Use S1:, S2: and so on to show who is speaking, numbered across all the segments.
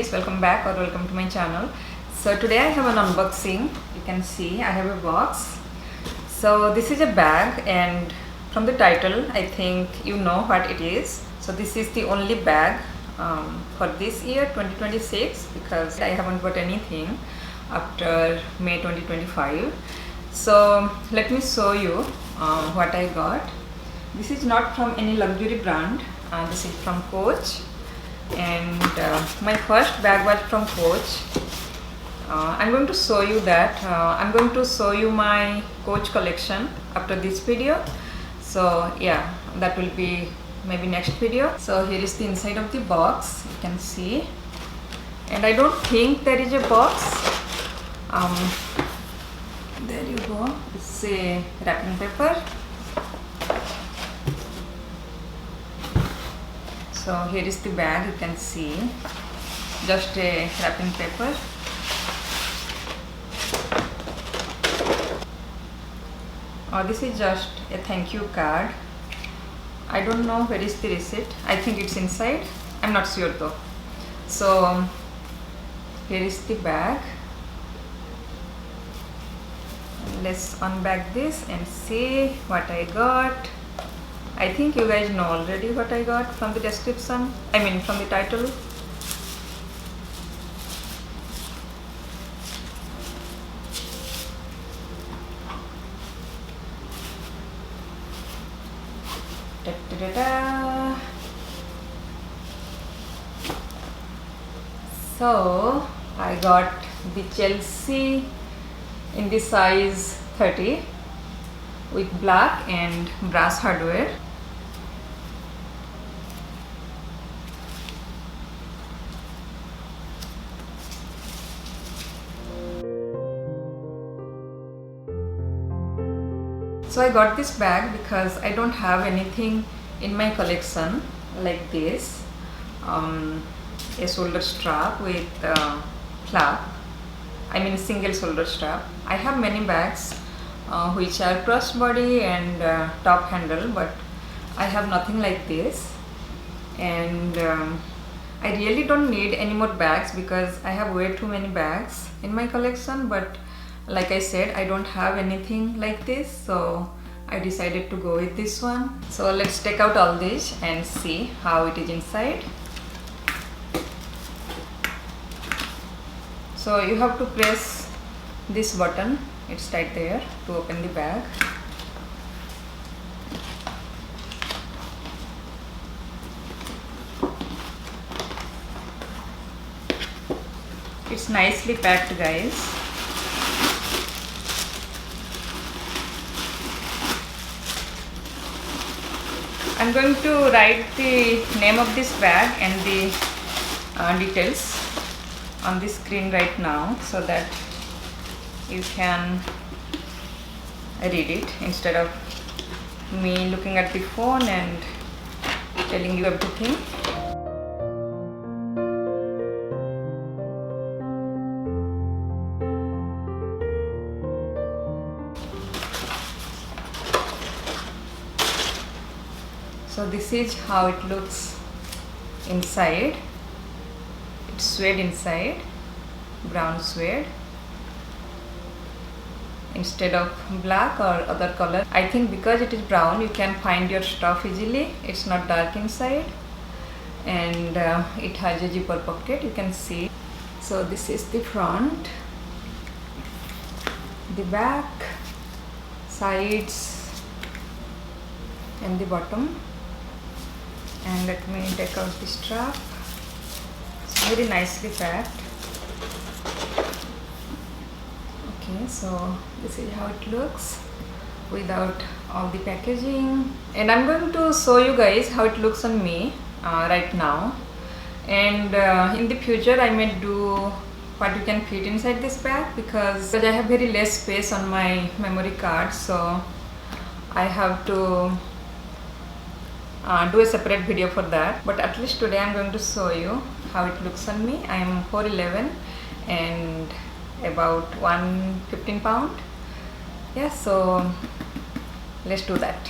S1: guys, welcome back or welcome to my channel. So today I have an unboxing. You can see I have a box. So this is a bag, and from the title I think you know what it is. So this is the only bag for this year 2026 because I haven't bought anything after May 2025. So let me show you what I got. This is not from any luxury brand. This is from Coach, and my first bag was from Coach. I'm going to show you that. I'm going to show you my Coach collection after this video. So yeah, that will be maybe next video. So here is the inside of the box, you can see, and I don't think there is a box. There you go. It's a wrapping paper. So here is the bag, you can see, just a wrapping paper. This is just a thank you card. I don't know where is the receipt. I think it's inside. I'm not sure though. So here is the bag. Let's unbag this and see what I got. I think you guys know already what I got from the description. I mean from the title. Da, da, da, da. So I got the Chelsea in the size 30 with black and brass hardware. So I got this bag because I don't have anything in my collection like this. A shoulder strap with flap. I mean single shoulder strap. I have many bags which are crossbody and top handle, but I have nothing like this. And I really don't need any more bags because I have way too many bags in my collection, but like I said, I don't have anything like this, so I decided to go with this one. So let's take out all this and see how it is inside. So you have to press this button, it's right there, to open the bag. It's nicely packed, guys. I'm going to write the name of this bag and the details on the screen right now so that you can read it instead of me looking at the phone and telling you everything. So this is how it looks inside. It's suede inside, brown suede instead of black or other color. I think because it is brown you can find your stuff easily. It's not dark inside, and it has a zipper pocket, you can see. So this is the front, the back, sides and the bottom. And let me take out the strap. It's very nicely packed. Okay, so this is how it looks without all the packaging. And I'm going to show you guys how it looks on me right now. And in the future I may do what you can fit inside this bag because I have very less space on my memory card. So I have to do a separate video for that, but at least today I'm going to show you how it looks on me. I am 4'11" and about 115 pounds. Yeah, so let's do that.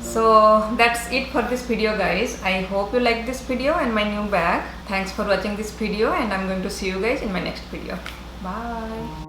S1: So that's it for this video, guys. I hope you like this video and my new bag. Thanks for watching this video, and I'm going to see you guys in my next video. Bye.